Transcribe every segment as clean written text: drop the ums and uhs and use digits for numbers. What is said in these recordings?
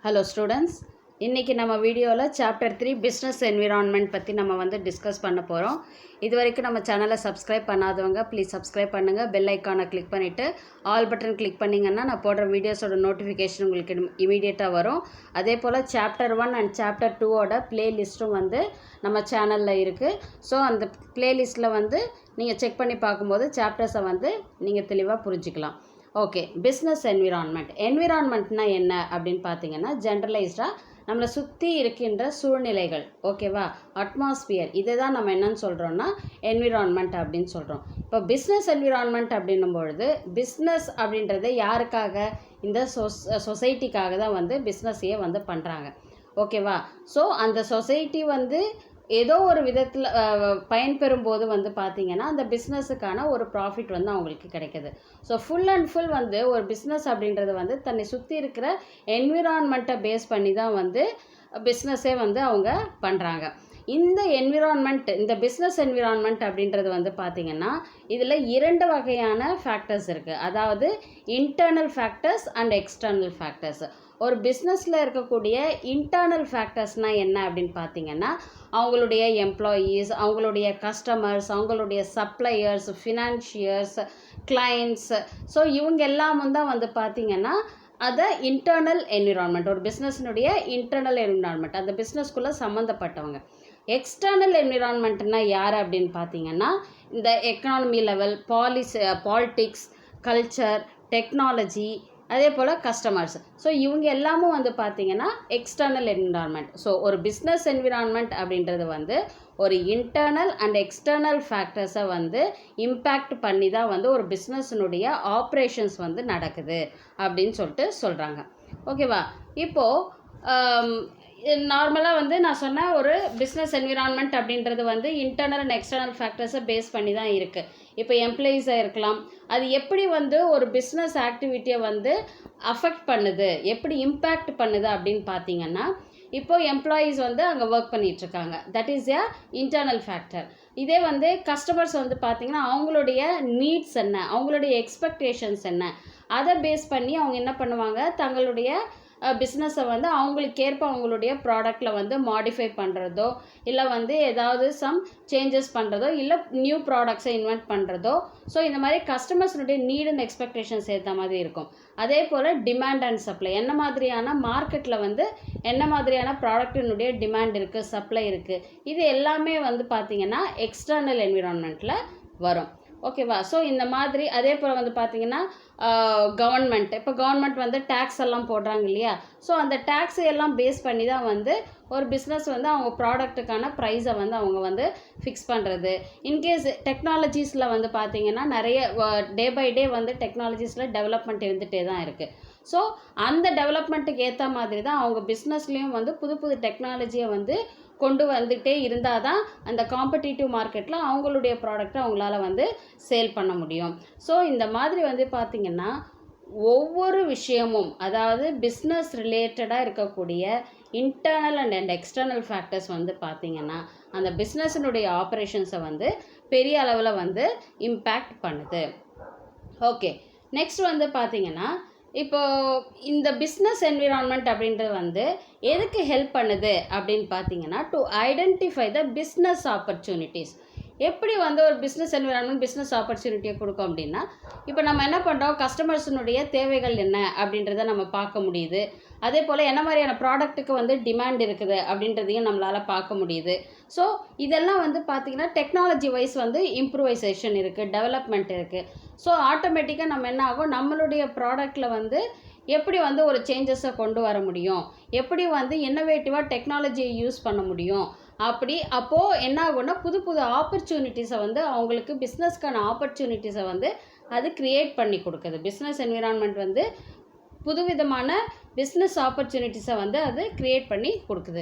Hello students, இன்றைக்கி நம்ம வீடியோவில் சாப்டர் 3 பிஸ்னஸ் என்விரான்மெண்ட் பற்றி நம்ம வந்து டிஸ்கஸ் பண்ண போகிறோம். இது வரைக்கும் நம்ம சேனலை சப்ஸ்கிரைப் பண்ணாதவங்க ப்ளீஸ் சப்ஸ்கிரைப் பண்ணுங்கள். பெல் ஐக்கானை கிளிக் பண்ணிவிட்டு ஆல் பட்டன் கிளிக் பண்ணிங்கன்னா நான் போடுற வீடியோஸோட நோட்டிஃபிகேஷன் உங்களுக்கு இமீடியட்டாக வரும். அதே போல் சாப்டர் 1 அண்ட் சாப்டர் 2ஓட ப்ளேலிஸ்ட்டும் வந்து நம்ம சேனலில் இருக்குது. ஸோ அந்த ப்ளேலிஸ்ட்டில் வந்து நீங்கள் செக் பண்ணி பார்க்கும்போது சாப்டர்ஸை வந்து நீங்கள் தெளிவாக புரிஞ்சிக்கலாம். ஓகே, பிஸ்னஸ் என்விரான்மெண்ட்னா என்ன அப்படின்னு பார்த்தீங்கன்னா, ஜென்ரலைஸ்டாக நம்மளை சுற்றி இருக்கின்ற சூழ்நிலைகள், ஓகேவா, அட்மாஸ்பியர், இதை தான் நம்ம என்னன்னு சொல்கிறோன்னா என்விரான்மெண்ட் அப்படின்னு சொல்கிறோம். இப்போ பிஸ்னஸ் என்விரான்மெண்ட் அப்படின்னும் பொழுது பிஸ்னஸ் அப்படின்றது யாருக்காக, இந்த சொசைட்டிக்காக தான் வந்து பிஸ்னஸையே வந்து பண்ணுறாங்க, ஓகேவா. ஸோ அந்த சொசைட்டி வந்து ஏதோ ஒரு விதத்தில் பயன்பெறும் போது வந்து பார்த்திங்கன்னா அந்த பிஸ்னஸுக்கான ஒரு ப்ராஃபிட் வந்து அவங்களுக்கு கிடைக்கிது. ஸோ ஃபுல் அண்ட் ஃபுல் வந்து ஒரு பிஸ்னஸ் அப்படின்றது வந்து தன்னை சுற்றி இருக்கிற என்விரான்மெண்ட்டை பேஸ் பண்ணி தான் வந்து பிஸ்னஸே வந்து அவங்க பண்ணுறாங்க. இந்த என்விரான்மெண்ட், இந்த பிஸ்னஸ் என்விரான்மெண்ட் அப்படின்றது வந்து பார்த்திங்கன்னா இதில் 2 வகையான ஃபேக்டர்ஸ் இருக்குது. அதாவது internal factors and external factors. ஒரு பிஸ்னஸில் இருக்கக்கூடிய இன்டர்னல் ஃபேக்டர்ஸ்னால் என்ன அப்படின்னு பார்த்தீங்கன்னா, அவங்களுடைய எம்ப்ளாயீஸ், அவங்களுடைய கஸ்டமர்ஸ், அவங்களுடைய சப்ளையர்ஸ், ஃபினான்ஷியர்ஸ், கிளைண்ட்ஸ், ஸோ இவங்க எல்லாமும் தான் வந்து பார்த்திங்கன்னா அதை இன்டர்னல் என்விரான்மெண்ட், ஒரு பிஸ்னஸினுடைய இன்டர்னல் என்விரான்மெண்ட், அந்த பிஸ்னஸ்குள்ளே சம்மந்தப்பட்டவங்க. எக்ஸ்டர்னல் என்விரான்மெண்ட்னா யார் அப்படின்னு பார்த்தீங்கன்னா, இந்த economy level, politics, culture, technology, அதே போல் கஸ்டமர்ஸ். ஸோ இவங்க எல்லாமும் வந்து பார்த்திங்கன்னா எக்ஸ்டர்னல் என்விரான்மெண்ட். ஸோ ஒரு பிஸ்னஸ் என்விரான்மெண்ட் அப்படின்றது வந்து ஒரு இன்டர்னல் அண்ட் எக்ஸ்டர்னல் ஃபேக்டர்ஸை வந்து இம்பேக்ட் பண்ணி தான் வந்து ஒரு பிஸ்னஸினுடைய ஆப்ரேஷன்ஸ் வந்து நடக்குது அப்படின்னு சொல்கிறாங்க, ஓகேவா. இப்போது நார்மலாக வந்து நான் சொன்ன ஒரு பிஸ்னஸ் என்விரான்மெண்ட் அப்படின்றது வந்து இன்டர்னல் அண்ட் எக்ஸ்டர்னல் ஃபேக்டர்ஸை பேஸ் பண்ணி தான் இருக்குது. இப்போ எம்ப்ளாயீஸாக இருக்கலாம், அது எப்படி வந்து ஒரு பிஸ்னஸ் ஆக்டிவிட்டியை வந்து அஃபெக்ட் பண்ணுது, எப்படி இம்பேக்ட் பண்ணுது அப்படின்னு பார்த்தீங்கன்னா, இப்போது எம்ப்ளாயீஸ் வந்து அங்கே ஒர்க் பண்ணிகிட்ருக்காங்க, that is a internal factor. இதே வந்து கஸ்டமர்ஸ் வந்து பார்த்திங்கன்னா அவங்களுடைய நீட்ஸ் என்ன, அவங்களுடைய எக்ஸ்பெக்டேஷன்ஸ் என்ன, அதை பேஸ் பண்ணி அவங்க என்ன பண்ணுவாங்க, தங்களுடைய பிஸ்னஸை வந்து அவங்களுக்கு ஏற்ப அவங்களுடைய ப்ராடக்டில் வந்து மாடிஃபை பண்ணுறதோ, இல்லை வந்து ஏதாவது சம் சேஞ்சஸ் பண்ணுறதோ, இல்லை நியூ ப்ராடக்ட்ஸை இன்வென்ட் பண்ணுறதோ. ஸோ இந்த மாதிரி கஸ்டமர்ஸினுடைய நீட் அண்ட் எக்ஸ்பெக்டேஷன்ஸ் ஏற்ற மாதிரி இருக்கும். அதே போல் டிமாண்ட் அண்ட் சப்ளை, என்ன மாதிரியான மார்க்கெட்டில் வந்து என்ன மாதிரியான ப்ராடக்டினுடைய டிமாண்ட் இருக்குது, சப்ளை இருக்குது, இது எல்லாமே வந்து பார்த்திங்கன்னா எக்ஸ்டர்னல் என்விரான்மெண்ட்டில் வரும், ஓகேவா. ஸோ இந்த மாதிரி அதே போல் வந்து பார்த்திங்கன்னா கவர்மெண்ட், இப்போ கவர்மெண்ட் வந்து டேக்ஸ் எல்லாம் போடுறாங்க இல்லையா. ஸோ அந்த டேக்ஸ் எல்லாம் பேஸ் பண்ணி தான் வந்து ஒரு பிஸ்னஸ் வந்து அவங்க ப்ராடக்ட்டுக்கான ப்ரைஸை வந்து அவங்க வந்து ஃபிக்ஸ் பண்ணுறது. இன்கேஸ் டெக்னாலஜிஸில் வந்து பார்த்திங்கன்னா நிறைய டே பை டே வந்து டெக்னாலஜிஸில் டெவலப்மெண்ட் இருந்துகிட்டே தான் இருக்குது. ஸோ அந்த டெவலப்மெண்ட்டுக்கு ஏற்ற மாதிரி தான் அவங்க பிஸ்னஸ்லேயும் வந்து புது புது டெக்னாலஜியை வந்து கொண்டு வந்துகிட்டே இருந்தால் தான் அந்த காம்படிட்டிவ் மார்க்கெட்டில் அவங்களுடைய ப்ராடக்ட்டை அவங்களால வந்து சேல் பண்ண முடியும். ஸோ இந்த மாதிரி வந்து பார்த்திங்கன்னா ஒவ்வொரு விஷயமும், அதாவது பிஸ்னஸ் ரிலேட்டடாக இருக்கக்கூடிய இன்டர்னல் அண்ட் எக்ஸ்டர்னல் ஃபேக்டர்ஸ் வந்து பார்த்திங்கன்னா அந்த பிஸ்னஸினுடைய ஆப்ரேஷன்ஸை வந்து பெரிய அளவில் வந்து இம்பேக்ட் பண்ணுது. ஓகே, நெக்ஸ்ட் வந்து பார்த்திங்கன்னா இப்போது இந்த பிஸ்னஸ் என்விரான்மெண்ட் அப்படின்றது வந்து எதுக்கு ஹெல்ப் பண்ணுது அப்படின்னு பார்த்தீங்கன்னா, to identify the business opportunities. எப்படி வந்து ஒரு பிஸ்னஸ் என்விரான்மெண்ட் பிஸ்னஸ் ஆப்பர்ச்சுனிட்டியை கொடுக்கும் அப்படின்னா, இப்போ நம்ம என்ன பண்ணுறோம், கஸ்டமர்ஸினுடைய தேவைகள் என்ன அப்படின்றத நம்ம பார்க்க முடியுது. அதே போல் என்ன மாதிரியான ப்ராடக்ட்டுக்கு வந்து டிமாண்ட் இருக்குது அப்படின்றதையும் நம்மளால் பார்க்க முடியுது. ஸோ இதெல்லாம் வந்து பார்த்திங்கன்னா டெக்னாலஜி வைஸ் வந்து இம்ப்ரூவைசேஷன் இருக்குது, டெவலப்மெண்ட் இருக்குது. ஸோ ஆட்டோமேட்டிக்காக நம்ம என்ன ஆகும், நம்மளுடைய ப்ராடக்டில் வந்து எப்படி வந்து ஒரு சேஞ்சஸை கொண்டு வர முடியும், எப்படி வந்து இன்னோவேட்டிவாக டெக்னாலஜியை யூஸ் பண்ண முடியும், அப்போது என்ன ஆகும்னா புது புது ஆப்பர்ச்சுனிட்டிஸை வந்து அவங்களுக்கு பிஸ்னஸ்க்கான ஆப்பர்ச்சுனிட்டிஸை வந்து அது க்ரியேட் பண்ணி கொடுக்குது. பிஸ்னஸ் என்விரான்மெண்ட் வந்து புதுவிதமான பிஸ்னஸ் ஆப்பர்ச்சுனிட்டிஸை வந்து அது க்ரியேட் பண்ணி கொடுக்குது.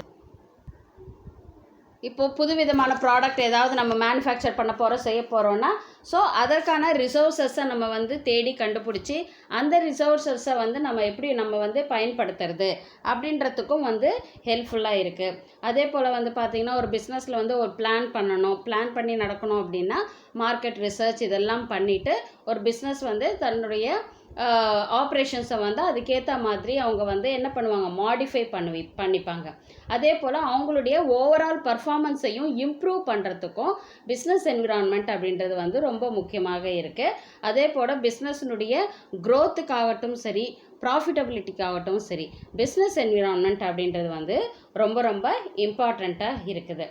இப்போது புதுவிதமான ப்ராடக்ட் ஏதாவது நம்ம மேனுஃபேக்சர் பண்ண போகிறோம், செய்ய போகிறோன்னா, ஸோ அதற்கான ரிசோர்ஸஸை நம்ம வந்து தேடி கண்டுபிடிச்சி அந்த ரிசோர்ஸஸை வந்து நம்ம எப்படி நம்ம வந்து பயன்படுத்துறது அப்படின்றதுக்கும் வந்து ஹெல்ப்ஃபுல்லாக இருக்குது. அதே போல் வந்து பார்த்திங்கன்னா ஒரு பிஸ்னஸில் வந்து ஒரு பிளான் பண்ணி நடக்கணும் அப்படின்னா மார்க்கெட் ரிசர்ச் இதெல்லாம் பண்ணிவிட்டு ஒரு பிஸ்னஸ் வந்து தன்னுடைய ஆப்ரேஷன்ஸை வந்து அதுக்கேற்ற மாதிரி அவங்க வந்து என்ன பண்ணுவாங்க, மாடிஃபை பண்ணிப்பாங்க. அதே போல் அவங்களுடைய ஓவரால் பர்ஃபார்மன்ஸையும் இம்ப்ரூவ் பண்ணுறதுக்கும் பிஸ்னஸ் என்விரான்மெண்ட் அப்படின்றது வந்து ரொம்ப முக்கியமாக இருக்குது. அதே போல் பிஸ்னஸினுடைய க்ரோத்துக்காகட்டும் சரி, ப்ராஃபிட்டபிலிட்டிக்காகட்டும் சரி, பிஸ்னஸ் என்விரான்மெண்ட் அப்படின்றது வந்து ரொம்ப ரொம்ப இம்பார்ட்டண்ட்டாக இருக்குது.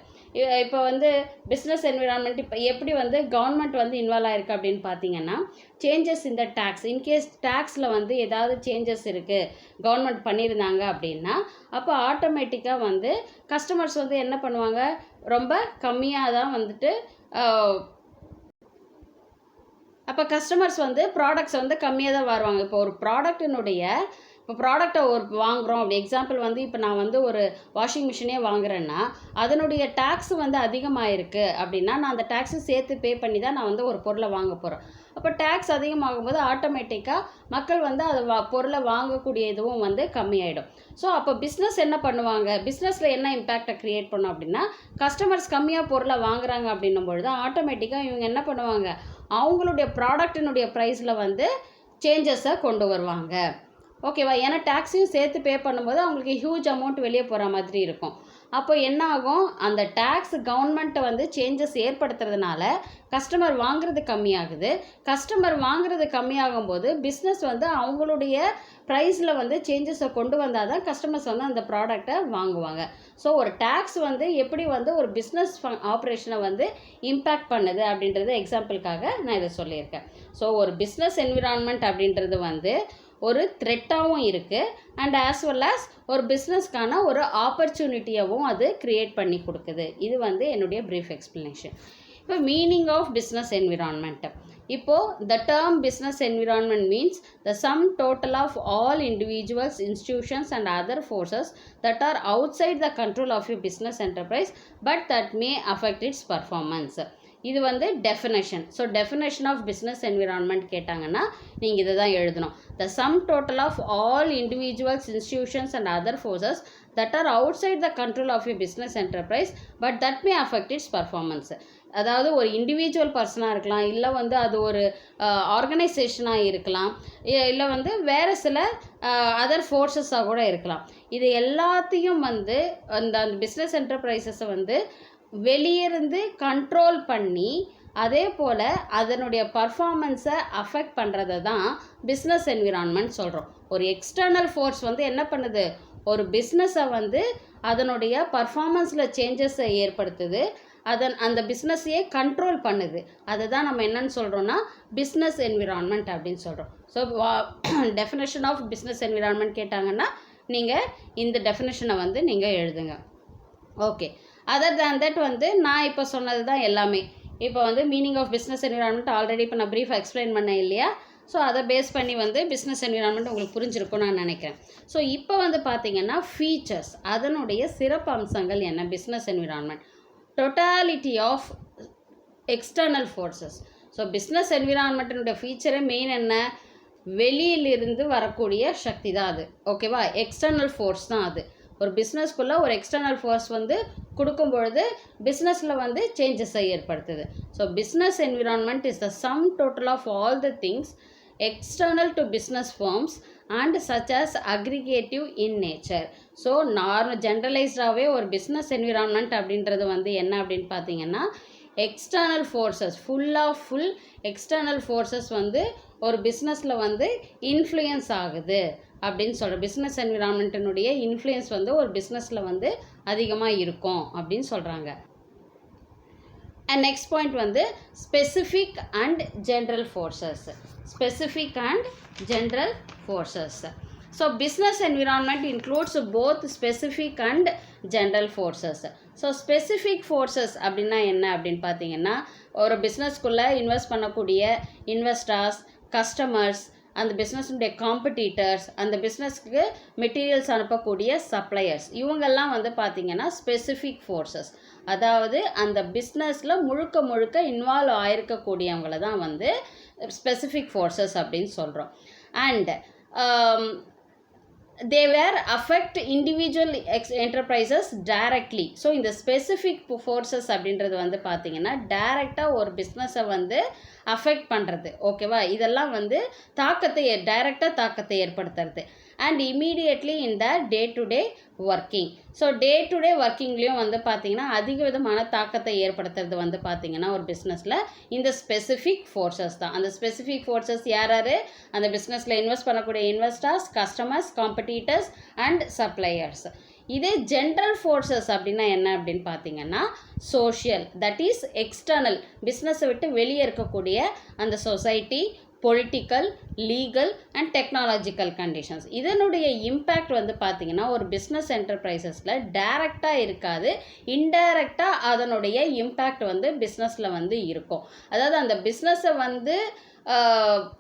இப்போ வந்து பிஸ்னஸ் என்விரான்மெண்ட் இப்போ எப்படி வந்து கவர்மெண்ட் வந்து இன்வால்வ் ஆயிருக்கு அப்படின்னு பார்த்தீங்கன்னா, சேஞ்சஸ் இந்த டேக்ஸ், இன்கேஸ் டேக்ஸில் வந்து ஏதாவது சேஞ்சஸ் இருக்குது கவர்மெண்ட் பண்ணியிருந்தாங்க அப்படின்னா, அப்போ ஆட்டோமேட்டிக்காக வந்து கஸ்டமர்ஸ் வந்து என்ன பண்ணுவாங்க, ரொம்ப கம்மியாக தான் வந்துட்டு அப்போ கஸ்டமர்ஸ் வந்து ப்ராடக்ட்ஸ் வந்து கம்மியாக தான் வருவாங்க. இப்போ ஒரு ப்ராடக்டை வாங்குகிறோம் அப்படி எக்ஸாம்பிள் வந்து இப்போ நான் வந்து ஒரு வாஷிங் மிஷினே வாங்குறேன்னா அதனுடைய டேக்ஸ் வந்து அதிகமாக இருக்குது அப்படின்னா நான் அந்த டேக்ஸை சேர்த்து பே பண்ணி தான் நான் வந்து ஒரு பொருளை வாங்க போகிறேன். அப்போ டேக்ஸ் அதிகமாகும் போது ஆட்டோமேட்டிக்காக மக்கள் வந்து அதை பொருளை வாங்கக்கூடிய இதுவும் வந்து கம்மியாயிடும். ஸோ அப்போ பிஸ்னஸ் என்ன பண்ணுவாங்க, பிஸ்னஸில் என்ன இம்பேக்டை க்ரியேட் பண்ணும் அப்படின்னா, கஸ்டமர்ஸ் கம்மியாக பொருளை வாங்குறாங்க அப்படின்னும் பொழுது ஆட்டோமேட்டிக்காக இவங்க என்ன பண்ணுவாங்க, அவங்களுடைய ப்ராடக்டினுடைய ப்ரைஸில் வந்து சேஞ்சஸை கொண்டு வருவாங்க. ஓகேவா? ஏன்னா டேக்ஸையும் சேர்த்து பே பண்ணும்போது அவங்களுக்கு ஹியூஜ் அமௌண்ட் வெளியே போகிற மாதிரி இருக்கும். அப்போ என்ன ஆகும், அந்த டேக்ஸ் கவர்மெண்ட்டை வந்து சேஞ்சஸ் ஏற்படுத்துறதுனால கஸ்டமர் வாங்குறது கம்மியாகுது. கஸ்டமர் வாங்குறது கம்மியாகும் போது பிஸ்னஸ் வந்து அவங்களுடைய ப்ரைஸில் வந்து சேஞ்சஸை கொண்டு வந்தால் தான் கஸ்டமர்ஸ் வந்து அந்த ப்ராடக்டை வாங்குவாங்க. ஸோ ஒரு டேக்ஸ் வந்து எப்படி வந்து ஒரு பிஸ்னஸ் ஆப்ரேஷனை வந்து இம்பேக்ட் பண்ணுது அப்படின்றது எக்ஸாம்பிளுக்காக நான் இதை சொல்லியிருக்கேன். ஸோ ஒரு பிஸ்னஸ் என்விரான்மெண்ட் அப்படின்றது வந்து ஒரு த்ரெட்டாகவும் இருக்குது அண்ட் ஆஸ் வெல் ஆஸ் ஒரு பிஸ்னஸ்க்கான ஒரு ஆப்பர்ச்சுனிட்டியாகவும் அது க்ரியேட் பண்ணி கொடுக்குது. இது வந்து என்னுடைய ப்ரீஃப் எக்ஸ்ப்ளனேஷன். இப்போ மீனிங் ஆஃப் பிஸ்னஸ் என்விரான்மெண்ட். இப்போது the term business environment means the sum total of all individuals, institutions and other forces that are outside the control of you business enterprise but that may affect its performance. இது வந்து definition. So definition of business environment கேட்டாங்கன்னா நீங்கள் இதை தான் எழுதணும். The sum total of all individuals, institutions and other forces that are outside the control of you business enterprise but that may affect its performance. அதாவது ஒரு individual பர்சனாக இருக்கலாம், இல்லை வந்து அது ஒரு ஆர்கனைசேஷனாக இருக்கலாம், இல்லை வந்து வேறு சில அதர் ஃபோர்ஸஸாக கூட இருக்கலாம். இது எல்லாத்தையும் வந்து அந்த பிஸ்னஸ் என்டர்பிரைசஸை வந்து வெளியிருந்து கண்ட்ரோல் பண்ணி அதே போல் அதனுடைய பர்ஃபார்மன்ஸை அஃபெக்ட் பண்ணுறதை தான் பிஸ்னஸ் என்விரான்மெண்ட் சொல்கிறோம். ஒரு எக்ஸ்டர்னல் ஃபோர்ஸ் வந்து என்ன பண்ணுது, ஒரு பிஸ்னஸை வந்து அதனுடைய பர்ஃபார்மன்ஸில் சேஞ்சஸை ஏற்படுத்துது, அந்த பிஸ்னஸையே கண்ட்ரோல் பண்ணுது. அதை தான் நம்ம என்னன்னு சொல்கிறோன்னா பிஸ்னஸ் என்விரான்மெண்ட் அப்படின்னு சொல்கிறோம். So definition of business environment கேட்டாங்கன்னா நீங்கள் இந்த டெஃபினேஷனை வந்து நீங்கள் எழுதுங்க. ஓகே, அதர் தேன் தட் வந்து நான் இப்போ சொன்னது தான் எல்லாமே. இப்போ வந்து meaning of business environment already இப்போ நான் ப்ரீஃபாக எக்ஸ்பிளைன் பண்ணேன் இல்லையா? ஸோ அதை பேஸ் பண்ணி வந்து பிஸ்னஸ் என்விரான்மெண்ட் உங்களுக்கு புரிஞ்சிருக்கும்னு நான் நினைக்கிறேன். ஸோ இப்போ வந்து பார்த்தீங்கன்னா ஃபீச்சர்ஸ், அதனுடைய சிறப்பு அம்சங்கள் என்ன, business environment, totality of external forces. So business என்விரான்மெண்ட்டினுடைய ஃபீச்சரே மெயின் என்ன, வெளியிலிருந்து வரக்கூடிய சக்தி தான் அது. ஓகேவா? எக்ஸ்டர்னல் ஃபோர்ஸ் தான் அது. ஒரு பிஸ்னஸ்க்குள்ளே ஒரு எக்ஸ்டர்னல் ஃபோர்ஸ் வந்து கொடுக்கும் பொழுது பிஸ்னஸில் வந்து சேஞ்சஸை ஏற்படுத்துது. So business environment is the sum total of all the things external to business firms and such as aggregative in nature. So ஜென்ரலைஸ்டாகவே ஒரு பிஸ்னஸ் என்விரான்மெண்ட் அப்படின்றது வந்து என்ன அப்படின்னு பார்த்தீங்கன்னா, external forces full external forces வந்து ஒரு பிஸ்னஸில் வந்து இன்ஃப்ளூயன்ஸ் ஆகுது அப்படின்னு சொல்கிறேன். பிஸ்னஸ் என்விரான்மெண்ட்டினுடைய இன்ஃப்ளூயன்ஸ் வந்து ஒரு பிஸ்னஸில் வந்து அதிகமாக இருக்கும் அப்படின்னு சொல்கிறாங்க. அண்ட் நெக்ஸ்ட் பாயிண்ட் வந்து specific and general forces. Specific and general forces. So business environment includes both specific and general forces. So specific forces அப்படின்னா என்ன அப்படின்னு பார்த்தீங்கன்னா, ஒரு பிஸ்னஸ்க்குள்ளே இன்வெஸ்ட் பண்ணக்கூடிய இன்வெஸ்டர்ஸ், கஸ்டமர்ஸ், அந்த பிஸ்னஸுடைய காம்படிட்டர்ஸ், அந்த பிஸ்னஸ்க்கு மெட்டீரியல்ஸ் அனுப்பக்கூடிய சப்ளையர்ஸ், இவங்கெல்லாம் வந்து பார்த்திங்கன்னா ஸ்பெசிஃபிக் ஃபோர்ஸஸ். அதாவது அந்த பிஸ்னஸில் முழுக்க இன்வால்வ் ஆகிருக்கக்கூடியவங்கள தான் வந்து ஸ்பெசிஃபிக் ஃபோர்ஸஸ் அப்படின்னு சொல்கிறோம். And they were affect individual enterprises directly. So இந்த ஸ்பெசிஃபிக் ஃபோர்ஸஸ் அப்படின்றது வந்து பார்த்தீங்கன்னா டைரெக்டாக ஒரு பிஸ்னஸை வந்து அஃபெக்ட் பண்ணுறது. ஓகேவா, இதெல்லாம் வந்து டைரெக்டாக தாக்கத்தை ஏற்படுத்துறது. And immediately in the day to day working. So day to day ஒர்க்கிங்லேயும் வந்து பார்த்திங்கன்னா அதிக விதமான தாக்கத்தை ஏற்படுத்துறது வந்து பார்த்திங்கன்னா ஒரு பிஸ்னஸில் இந்த ஸ்பெசிஃபிக் ஃபோர்ஸஸ் தான். அந்த ஸ்பெசிஃபிக் ஃபோர்ஸஸ் யார் அந்த பிஸ்னஸில் இன்வெஸ்ட் பண்ணக்கூடிய investors, customers, competitors and suppliers. இதே ஜென்ரல் ஃபோர்ஸஸ் அப்படின்னா என்ன அப்படின்னு பார்த்தீங்கன்னா சோஷியல், தட் இஸ் எக்ஸ்டர்னல், பிஸ்னஸை விட்டு வெளியே இருக்கக்கூடிய அந்த society, political, legal and technological conditions. இதனுடைய இம்பேக்ட் வந்து பார்த்திங்கன்னா ஒரு பிஸ்னஸ் என்டர்பிரைசஸில் டைரெக்டாக இருக்காது, இன்டைரக்டாக அதனுடைய இம்பேக்ட் வந்து பிஸ்னஸில் வந்து இருக்கும். அதாவது அந்த பிஸ்னஸை வந்து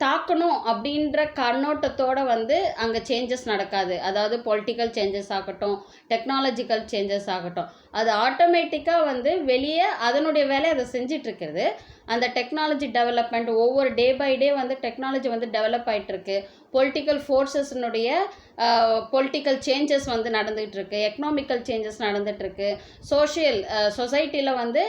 தாக்கணும் அப்படின்ற கண்ணோட்டத்தோடு வந்து அங்கே சேஞ்சஸ் நடக்காது. அதாவது பொலிட்டிக்கல் சேஞ்சஸ் ஆகட்டும், டெக்னாலஜிக்கல் சேஞ்சஸ் ஆகட்டும், அது ஆட்டோமேட்டிக்காக வந்து வெளியே அதனுடைய வேலையை அதை செஞ்சிட்ருக்கிறது. அந்த டெக்னாலஜி டெவலப்மெண்ட் ஒவ்வொரு டே பை டே வந்து டெக்னாலஜி வந்து டெவலப் ஆகிட்டுருக்கு. பொலிட்டிக்கல் ஃபோர்ஸஸ்னுடைய பொலிட்டிக்கல் சேஞ்சஸ் வந்து நடந்துகிட்ருக்கு, எக்கனாமிக்கல் சேஞ்சஸ் நடந்துகிட்ருக்கு, சொசைட்டியில் வந்து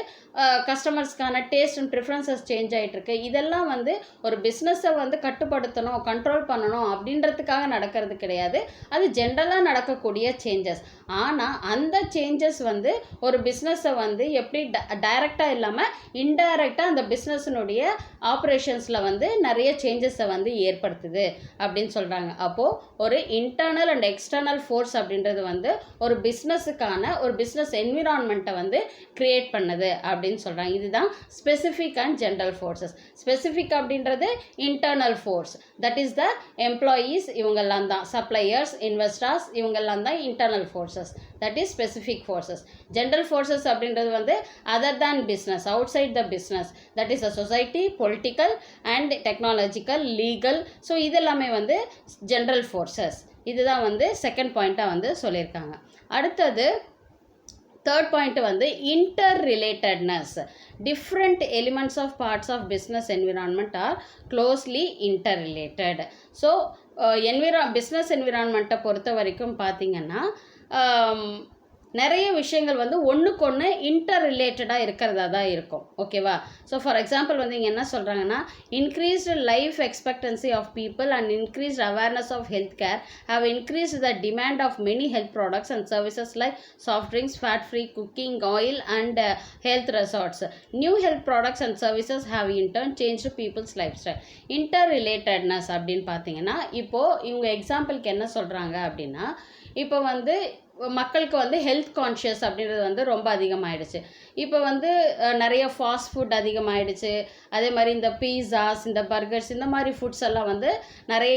கஸ்டமர்ஸ்க்கான டேஸ்ட் அண்ட் ப்ரிஃபரன்சஸ் சேஞ்ச் ஆகிட்டுருக்கு. இதெல்லாம் வந்து ஒரு பிஸ்னஸை வந்து கட்டுப்படுத்தணும், கண்ட்ரோல் பண்ணணும் அப்படின்றதுக்காக நடக்கிறது கிடையாது. அது ஜென்ரலாக நடக்கக்கூடிய சேஞ்சஸ். ஆனால் அந்த சேஞ்சஸ் வந்து ஒரு பிஸ்னஸை வந்து எப்படி டைரெக்டாக இல்லாமல் இன்டைரக்டாக அந்த பிஸ்னஸினுடைய ஆப்ரேஷன்ஸில் வந்து நிறைய சேஞ்சஸை வந்து ஏற்படுத்துது அப்படின்னு சொல்கிறாங்க. அப்போது ஒரு இன்டர்னல் அண்ட் எக்ஸ்டர்னல் ஃபோர்ஸ் அப்படின்றது வந்து ஒரு பிஸ்னஸுக்கான ஒரு பிஸ்னஸ் என்விரான்மெண்ட்டை வந்து க்ரியேட் பண்ணுது அப்படின்னு சொல்கிறாங்க. இதுதான் specific and general forces. Specific அப்படின்றது internal force, that is the employees, இவங்கெல்லாம் தான் சப்ளையர்ஸ், இன்வெஸ்டர்ஸ், இவங்கெல்லாம் தான் internal forces, that is specific forces. General forces அப்படின்றது வந்து other than business, outside the business, that is a society, political and technological, legal. So இதெல்லாமே வந்து general forces. இதுதான் வந்து செகண்ட் பாயிண்ட்டாக வந்து சொல்லியிருக்காங்க. அடுத்தது தேர்ட் பாயிண்ட் வந்து interrelatedness. Different elements of parts of business environment are closely interrelated. So business என்விரான்மெண்ட்டை பொறுத்த வரைக்கும் பார்த்திங்கன்னா நிறைய விஷயங்கள் வந்து ஒன்றுக்கு ஒன்று இன்டர் ரிலேட்டடாக இருக்கிறதா தான் இருக்கும். ஓகேவா, ஸோ ஃபார் எக்ஸாம்பிள் வந்து இங்கே என்ன சொல்கிறாங்கன்னா, increased life expectancy of people and increased awareness of health care have increased the demand of many health products and services like soft drinks, fat free cooking oil and health resorts. New health products and services have in turn change people's lifestyle. Interrelatedness அப்படின்னு பார்த்தீங்கன்னா இப்போது இவங்க எக்ஸாம்பிளுக்கு என்ன சொல்கிறாங்க அப்படின்னா, இப்போ வந்து மக்களுக்கு வந்து ஹெல்த் கான்ஷியஸ் அப்படின்றது வந்து ரொம்ப அதிகமாகிடுச்சு. இப்போ வந்து நிறைய ஃபாஸ்ட் ஃபுட் அதிகமாகிடுச்சு. அதே மாதிரி இந்த பீஸாஸ், இந்த பர்கர்ஸ், இந்த மாதிரி ஃபுட்ஸ் எல்லாம் வந்து நிறைய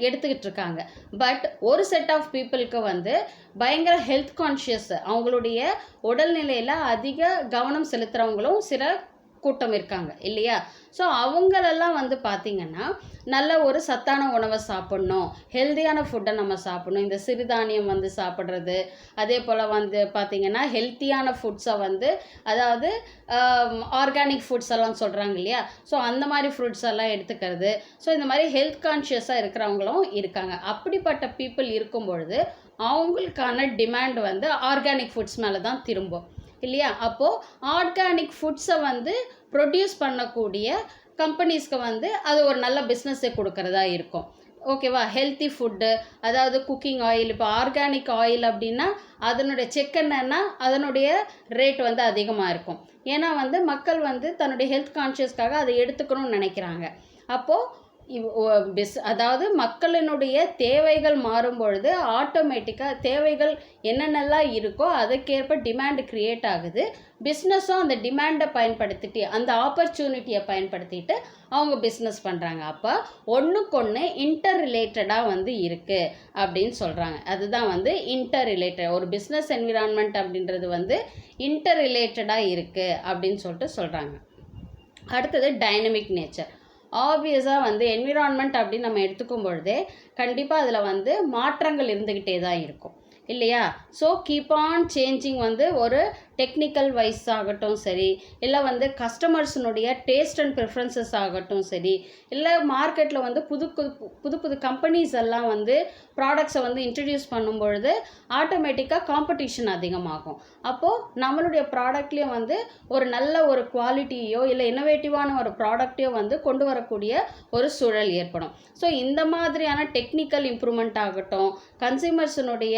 எடுத்துக்கிட்டு இருக்காங்க. பட் ஒரு செட் ஆஃப் பீப்புளுக்கு வந்து பயங்கர ஹெல்த் கான்ஷியஸ், அவங்களுடைய உடல்நிலையில் அதிக கவனம் செலுத்துகிறவங்களும் சில கூட்டம் இருக்காங்க இல்லையா. ஸோ அவங்களெல்லாம் வந்து பார்த்திங்கன்னா நல்ல ஒரு சத்தான உணவை சாப்பிட்ணும், ஹெல்த்தியான ஃபுட்டை நம்ம சாப்பிட்ணும், இந்த சிறுதானியம் வந்து சாப்பிட்றது, அதே போல் வந்து பார்த்திங்கன்னா ஹெல்த்தியான ஃபுட்ஸை வந்து, அதாவது ஆர்கானிக் ஃபுட்ஸ் எல்லாம் சொல்கிறாங்க இல்லையா. ஸோ அந்த மாதிரி ஃப்ரூட்ஸ் எல்லாம் எடுத்துக்கிறது. ஸோ இந்த மாதிரி ஹெல்த் கான்ஷியஸாக இருக்கிறவங்களும் இருக்காங்க. அப்படிப்பட்ட பீப்புள் இருக்கும் பொழுது அவங்களுக்கான டிமாண்ட் வந்து ஆர்கானிக் ஃபுட்ஸ் மேலே தான் திரும்பும் இல்லையா. அப்போது ஆர்கானிக் ஃபுட்ஸை வந்து ப்ரொடியூஸ் பண்ணக்கூடிய கம்பெனிஸ்க்கு வந்து அது ஒரு நல்ல பிஸ்னஸை கொடுக்கறதா இருக்கும். ஓகேவா, ஹெல்த்தி ஃபுட்டு, அதாவது குக்கிங் ஆயில். இப்போ ஆர்கானிக் ஆயில் அப்படின்னா அதனுடைய செக்கெண்ணெய்னா அதனுடைய ரேட் வந்து அதிகமாக இருக்கும். ஏன்னா வந்து மக்கள் வந்து தன்னுடைய ஹெல்த் கான்ஷியஸ்க்காக அதை எடுத்துக்கணும்னு நினைக்கிறாங்க. அப்போது அதாவது மக்களினுடைய தேவைகள் மாறும் பொழுது ஆட்டோமேட்டிக்காக தேவைகள் என்னென்னலாம் இருக்கோ அதுக்கேற்ப டிமாண்ட் க்ரியேட் ஆகுது. பிஸ்னஸும் அந்த டிமாண்டை பயன்படுத்திட்டு, அந்த ஆப்பர்ச்சுனிட்டியை பயன்படுத்திட்டு அவங்க பிஸ்னஸ் பண்ணுறாங்க. அப்போ ஒன்றுக்கொன்று இன்டர் ரிலேட்டடாக வந்து இருக்குது அப்படின்னு சொல்கிறாங்க. அதுதான் வந்து இன்டர் ரிலேட்டட். ஒரு பிஸ்னஸ் என்விரான்மெண்ட் அப்படின்றது வந்து இன்டர் ரிலேட்டடாக இருக்குது அப்படின்னு சொல்கிறாங்க. அடுத்தது டைனமிக் நேச்சர். ஆப்வியஸாக வந்து என்விரான்மெண்ட் அப்படின்னு நம்ம எடுத்துக்கும் பொழுதே கண்டிப்பாக அதில் வந்து மாற்றங்கள் இருந்துக்கிட்டே தான் இருக்கும் இல்லையா. ஸோ கீப் ஆன் சேஞ்சிங் வந்து ஒரு டெக்னிக்கல் வைஸ் ஆகட்டும் சரி, இல்லை வந்து கஸ்டமர்ஸினுடைய டேஸ்ட் அண்ட் ப்ரிஃபரன்சஸ் ஆகட்டும் சரி, இல்லை மார்க்கெட்டில் வந்து புது கம்பெனிஸ் எல்லாம் வந்து ப்ராடக்ட்ஸை வந்து இன்ட்ரடியூஸ் பண்ணும்பொழுது ஆட்டோமேட்டிக்காக காம்படிஷன் அதிகமாகும். அப்போது நம்மளுடைய ப்ராடக்ட்லேயும் வந்து ஒரு நல்ல ஒரு குவாலிட்டியோ இல்லை இன்னோவேட்டிவான ஒரு ப்ராடக்டையோ வந்து கொண்டு வரக்கூடிய ஒரு சூழல் ஏற்படும். ஸோ இந்த மாதிரியான டெக்னிக்கல் இம்ப்ரூவ்மெண்ட் ஆகட்டும், கன்சியூமர்ஸினுடைய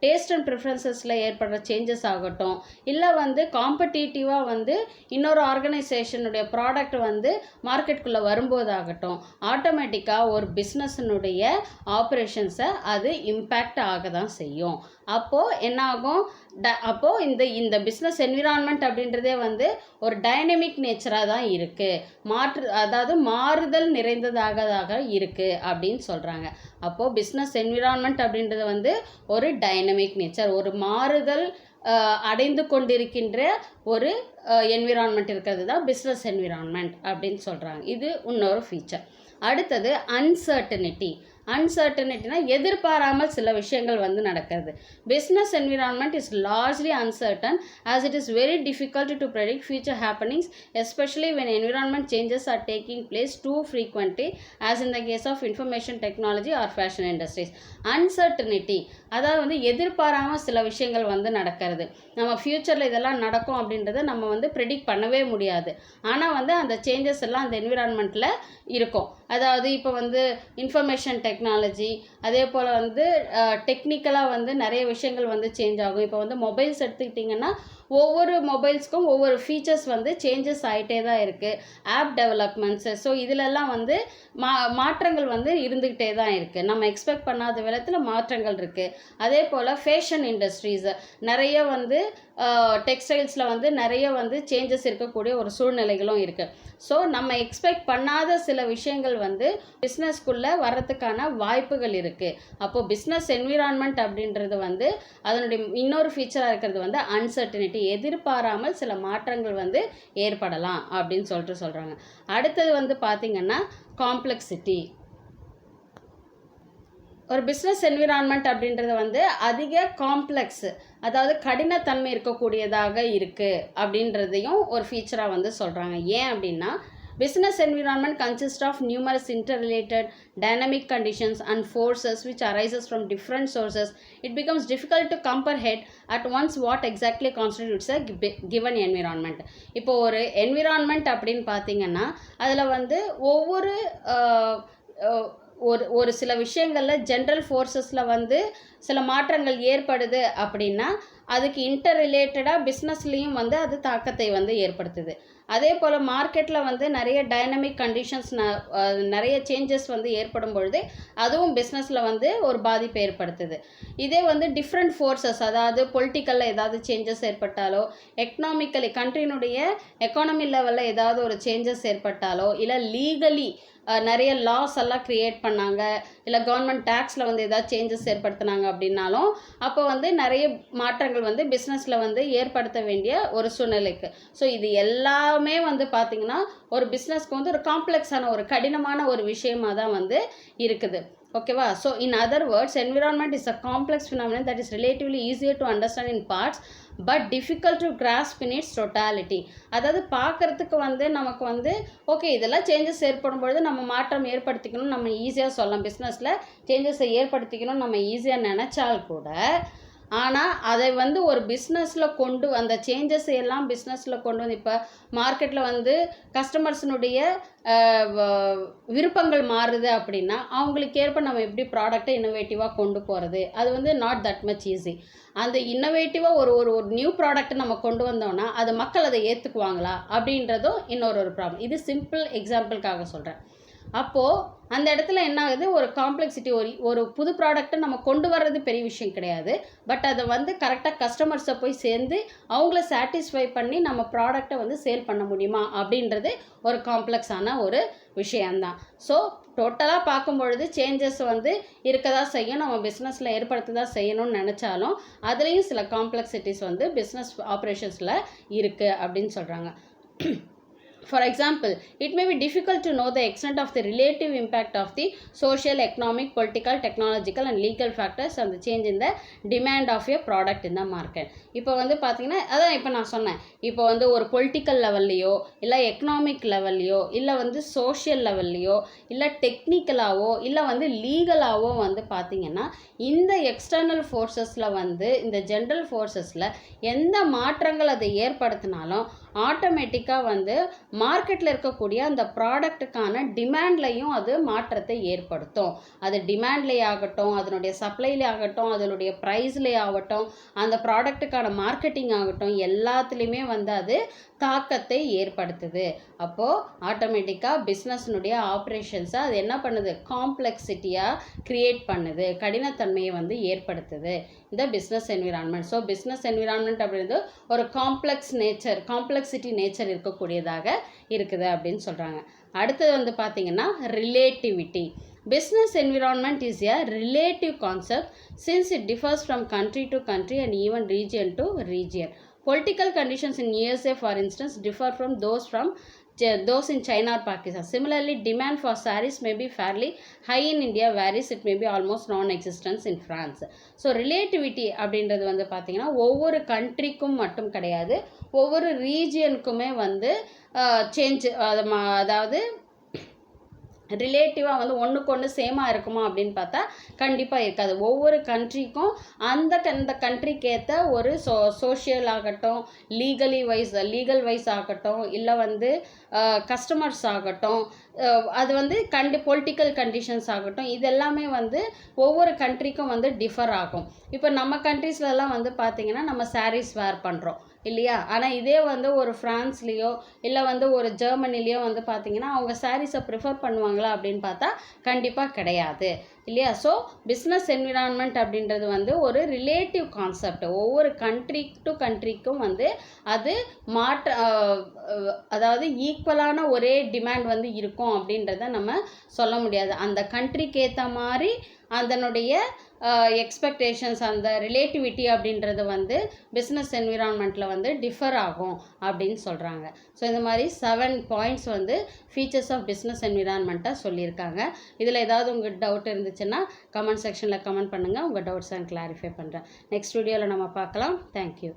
டேஸ்ட் அண்ட் ப்ரிஃபரன்சஸில் ஏற்படுற சேஞ்சஸ் ஆகட்டும், இல்லை வந்து காம்படிட்டிவாக வந்து இன்னொரு ஆர்கனைசேஷனுடைய ப்ராடக்ட் வந்து மார்க்கெட்டுக்குள்ளே வரும்போது ஆகட்டும், ஆட்டோமேட்டிக்காக ஒரு பிஸ்னஸினுடைய ஆப்ரேஷன்ஸை அது இம்பேக்ட் ஆக தான் செய்யும். அப்போது என்ன ஆகும், அப்போது இந்த பிஸ்னஸ் என்விரான்மெண்ட் அப்படின்றதே வந்து ஒரு டைனமிக் நேச்சராக தான் இருக்குது, அதாவது மாறுதல் நிறைந்ததாக இருக்குது அப்படின்னு சொல்கிறாங்க. அப்போது பிஸ்னஸ் என்விரான்மெண்ட் அப்படின்றது வந்து ஒரு டைனமிக் நேச்சர், ஒரு மாறுதல் அடைந்து கொண்டிருக்கின்ற ஒரு என்விரான்மெண்ட் இருக்கிறது தான் பிஸ்னஸ் என்விரான்மெண்ட் அப்படின்னு சொல்கிறாங்க. இது இன்னொரு ஃபீச்சர். அடுத்தது அன்சர்டனிட்டினா எதிர்பாராமல் சில விஷயங்கள் வந்து நடக்கிறது. Business environment is largely uncertain as it is very difficult to predict future happenings, especially when environment changes are taking place too frequently as in the case of information technology or fashion industries. Uncertainty அதாவது வந்து எதிர்பாராமல் சில விஷயங்கள் வந்து நடக்கிறது. நம்ம ஃப்யூச்சரில் இதெல்லாம் நடக்கும் அப்படின்றத நம்ம வந்து ப்ரெடிக்ட் பண்ணவே முடியாது. ஆனால் வந்து அந்த சேஞ்சஸ் எல்லாம் அந்த என்விரான்மெண்ட்டில் இருக்கும். அதாவது இப்போ வந்து இன்ஃபர்மேஷன் டெக்னாலஜி, அதே போல் வந்து டெக்னிக்கலாக வந்து நிறைய விஷயங்கள் வந்து சேஞ்ச் ஆகும். இப்போ வந்து மொபைல்ஸ் எடுத்துக்கிட்டிங்கன்னா ஒவ்வொரு மொபைல்ஸ்க்கும் ஒவ்வொரு ஃபீச்சர்ஸ் வந்து சேஞ்சஸ் ஆகிட்டே தான் இருக்குது. ஆப் டெவலப்மெண்ட்ஸு, ஸோ இதிலெல்லாம் வந்து மாற்றங்கள் வந்து இருந்துக்கிட்டே தான் இருக்குது. நம்ம எக்ஸ்பெக்ட் பண்ணாத விதத்தில் மாற்றங்கள் இருக்குது. அதே போல் ஃபேஷன் இண்டஸ்ட்ரீஸ் நிறைய வந்து டெக்ஸ்டைல்ஸில் வந்து நிறைய வந்து சேஞ்சஸ் இருக்கக்கூடிய ஒரு சூழ்நிலைகளும் இருக்குது. ஸோ நம்ம எக்ஸ்பெக்ட் பண்ணாத சில விஷயங்கள் வந்து பிஸ்னஸ்க்குள்ளே வர்றதுக்கான வாய்ப்புகள் இருக்குது. அப்போது பிஸ்னஸ் என்விரான்மெண்ட் அப்படின்றது வந்து அதனுடைய இன்னொரு ஃபீச்சராக இருக்கிறது வந்து அன்சர்டனிட்டி, எதிர்பாராமல் சில மாற்றங்கள் வந்து ஏற்படலாம் அப்படின்னு சொல்கிறாங்க. அடுத்தது வந்து பார்த்திங்கன்னா காம்ப்ளெக்சிட்டி. ஒரு பிஸ்னஸ் என்விரான்மெண்ட் அப்படின்றது வந்து அதிக காம்ப்ளெக்ஸ், அதாவது கடினத்தன்மை இருக்கக்கூடியதாக இருக்குது அப்படின்றதையும் ஒரு ஃபீச்சராக வந்து சொல்கிறாங்க. ஏன் அப்படின்னா business environment consists of numerous interrelated dynamic conditions and forces which arises from different sources. It becomes difficult to comprehend at once what exactly constitutes a given environment. இப்போ ஒரு environment அப்படின்னு பார்த்தீங்கன்னா அதில் வந்து ஒவ்வொரு ஒரு சில விஷயங்களில் ஜென்ரல் ஃபோர்ஸஸில் வந்து சில மாற்றங்கள் ஏற்படுது அப்படின்னா அதுக்கு இன்டர் ரிலேட்டடாக பிஸ்னஸ்லேயும் வந்து அது தாக்கத்தை வந்து ஏற்படுத்துது. அதே போல் மார்க்கெட்டில் வந்து நிறைய டைனமிக் கண்டிஷன்ஸ் நிறைய சேஞ்சஸ் வந்து ஏற்படும் பொழுது அதுவும் பிஸ்னஸில் வந்து ஒரு பாதிப்பை ஏற்படுத்துது. இதே வந்து டிஃப்ரெண்ட் ஃபோர்ஸஸ், அதாவது பொலிட்டிக்கலில் ஏதாவது சேஞ்சஸ் ஏற்பட்டாலோ, எக்கனாமிக்கலி கண்ட்ரியினுடைய எக்கானமி லெவலில் ஏதாவது ஒரு சேஞ்சஸ் ஏற்பட்டாலோ, இல்லை லீகலி நிறைய லாஸ் எல்லாம் க்ரியேட் பண்ணாங்க, இல்லை கவர்மெண்ட் டேக்ஸில் வந்து ஏதாவது சேஞ்சஸ் ஏற்படுத்தினாங்க அப்படின்னாலும் அப்போ வந்து நிறைய மாற்றங்கள் வந்து பிஸ்னஸில் வந்து ஏற்படுத்த வேண்டிய ஒரு சூழ்நிலைக்கு. ஸோ இது எல்லாமே வந்து பார்த்திங்கன்னா ஒரு பிஸ்னஸ்க்கு வந்து ஒரு காம்ப்ளெக்ஸான ஒரு கடினமான ஒரு விஷயமாக தான் வந்து இருக்குது. ஓகேவா? So in other words, environment is a complex phenomenon that is relatively easier to understand in parts but difficult to grasp in its totality. அதாவது பார்க்குறதுக்கு வந்து நமக்கு வந்து ஓகே இதெல்லாம் சேஞ்சஸ் ஏற்படும் பொழுது நம்ம மாற்றம் ஏற்படுத்திக்கணும் நம்ம ஈஸியாக சொல்லலாம், பிஸ்னஸில் சேஞ்சஸை ஏற்படுத்திக்கணும் நம்ம ஈஸியாக நினச்சால் கூட, ஆனால் அதை வந்து ஒரு பிஸ்னஸில் அந்த சேஞ்சஸ் எல்லாம் பிஸ்னஸில் கொண்டு வந்து இப்போ மார்க்கெட்டில் வந்து கஸ்டமர்ஸினுடைய விருப்பங்கள் மாறுது அப்படின்னா அவங்களுக்கு ஏற்ப நம்ம எப்படி ப்ராடக்டை இன்னோவேட்டிவாக கொண்டு போகிறது, அது வந்து நாட் தட் மச் ஈஸி. அந்த இன்னோவேட்டிவாக ஒரு நியூ ப்ராடக்ட்டை நம்ம கொண்டு வந்தோம்னா அது மக்கள் அதை ஏற்றுக்குவாங்களா அப்படின்றதும் இன்னொரு ப்ராப்ளம். இது சிம்பிள் எக்ஸாம்பிளுக்காக சொல்கிறேன். அப்போது அந்த இடத்துல என்ன ஆகுது, ஒரு காம்ப்ளெக்சிட்டி, ஒரு புது ப்ராடக்ட்டை நம்ம கொண்டு வர்றது பெரிய விஷயம் கிடையாது, பட் அதை வந்து கரெக்டாக கஸ்டமர்ஸை போய் சேர்ந்து அவங்கள சாட்டிஸ்ஃபை பண்ணி நம்ம ப்ராடக்டை வந்து சேல் பண்ண முடியுமா அப்படின்றது ஒரு காம்ப்ளெக்ஸான ஒரு விஷயந்தான். ஸோ டோட்டலாக பார்க்கும்பொழுது சேஞ்சஸ் வந்து இருக்க தான் செய்யும், நம்ம பிஸ்னஸில் ஏற்படுத்த தான் செய்யணும்னு நினச்சாலும் அதுலேயும் சில காம்ப்ளெக்சிட்டிஸ் வந்து பிஸ்னஸ் ஆப்ரேஷன்ஸில் இருக்குது அப்படின்னு சொல்கிறாங்க. For example, it may be difficult to know the extent of the relative impact of the social, economic, political, technological and legal factors and the change in the demand of a product in the market. இப்போ வந்து பார்த்தீங்கன்னா அதான் இப்போ நான் சொன்னேன், இப்போ வந்து ஒரு பொலிட்டிக்கல் லெவல்லையோ இல்லை எக்கனாமிக் லெவல்லையோ இல்லை வந்து சோஷியல் லெவல்லையோ இல்லை டெக்னிக்கலாவோ இல்லை வந்து லீகலாவோ வந்து பார்த்தீங்கன்னா இந்த எக்ஸ்டர்னல் ஃபோர்ஸஸில் வந்து இந்த ஜென்ரல் ஃபோர்ஸஸில் எந்த மாற்றங்கள் அதை ஏற்படுத்தினாலும் ஆட்டோமேட்டிக்காக வந்து மார்க்கெட்டில் இருக்கக்கூடிய அந்த ப்ராடக்ட்டுக்கான டிமாண்ட்லையும் அது மாற்றத்தை ஏற்படுத்தும். அது டிமாண்ட்லே ஆகட்டும், அதனுடைய சப்ளைலே ஆகட்டும், அதனுடைய ப்ரைஸ்லே ஆகட்டும், அந்த ப்ராடக்ட்டுக்கான மார்க்கெட்டிங் ஆகட்டும், எல்லாத்துலேயுமே வந்து அது தாக்கத்தை ஏற்படுத்துது. அப்போது ஆட்டோமேட்டிக்காக பிஸ்னஸ்னுடைய ஆப்ரேஷன்ஸை அது என்ன பண்ணுது, காம்ப்ளெக்சிட்டியாக க்ரியேட் பண்ணுது, கடினத்தன்மையை வந்து ஏற்படுத்துது இந்த business environment. So business environment அப்படின்றது ஒரு காம்ப்ளெக்சிட்டி நேச்சர் இருக்கக்கூடியதாக இருக்குது அப்படின்னு சொல்கிறாங்க. அடுத்தது வந்து பார்த்திங்கன்னா relativity. Business environment is a relative concept since it differs from country to country and even region to region. Political conditions in USA, for instance, differ from those in China or Pakistan. Similarly, demand for sarees may be fairly high in India, whereas it may be almost non-existent in France. So, relativity அப்படின்றது வந்து பார்த்திங்கன்னா ஒவ்வொரு கண்ட்ரிக்கும் மட்டும் கிடையாது, ஒவ்வொரு ரீஜியனுக்குமே வந்து change, அதாவது ரிலேட்டிவாக வந்து ஒன்றுக்கு ஒன்று சேமாக இருக்குமா அப்படின்னு பார்த்தா கண்டிப்பாக இருக்காது. ஒவ்வொரு கண்ட்ரிக்கும் அந்த கண்ட்ரிக்கு ஏற்ற ஒரு சோஷியல் ஆகட்டும், லீகல் வைஸ் ஆகட்டும், இல்லை வந்து கஸ்டமர்ஸ் ஆகட்டும், அது வந்து பொலிட்டிக்கல் கண்டிஷன்ஸ் ஆகட்டும், இது எல்லாமே வந்து ஒவ்வொரு கண்ட்ரிக்கும் வந்து டிஃபர் ஆகும். இப்போ நம்ம கண்ட்ரீஸ்லலாம் வந்து பார்த்திங்கன்னா நம்ம சாரீஸ் வேர் பண்ணுறோம் இல்லையா, ஆனால் இதே வந்து ஒரு ஃப்ரான்ஸ்லேயோ இல்லை வந்து ஒரு ஜெர்மனிலேயோ வந்து பார்த்திங்கன்னா அவங்க சாரீஸை ப்ரிஃபர் பண்ணுவாங்களா அப்படின்னு பார்த்தா கண்டிப்பாக கிடையாது இல்லையா. ஸோ பிஸ்னஸ் என்விரான்மெண்ட் அப்படின்றது வந்து ஒரு ரிலேட்டிவ் கான்செப்ட். ஒவ்வொரு கண்ட்ரி டு கண்ட்ரிக்கும் வந்து அது அதாவது ஈக்குவலான ஒரே டிமாண்ட் வந்து இருக்கும் அப்படின்றத நம்ம சொல்ல முடியாது. அந்த கண்ட்ரிக்கு ஏற்ற மாதிரி அதனுடைய எக்ஸ்பெக்டேஷன்ஸ், அந்த ரிலேட்டிவிட்டி அப்படின்றது வந்து பிஸ்னஸ் என்விரான்மெண்ட்டில் வந்து டிஃபர் ஆகும் அப்படின்னு சொல்கிறாங்க. ஸோ இந்த மாதிரி 7 பாயிண்ட்ஸ் வந்து ஃபீச்சர்ஸ் ஆஃப் பிஸ்னஸ் என்விரான்மெண்ட்டாக சொல்லியிருக்காங்க. இதில் ஏதாவது உங்களுக்கு டவுட் இருந்துச்சுன்னா கமெண்ட் செக்ஷனில் கமெண்ட் பண்ணுங்கள், உங்கள் டவுட்ஸை நான் கிளாரிஃபை பண்ணுறேன். நெக்ஸ்ட் வீடியோவில் நம்ம பார்க்கலாம். தேங்க்யூ.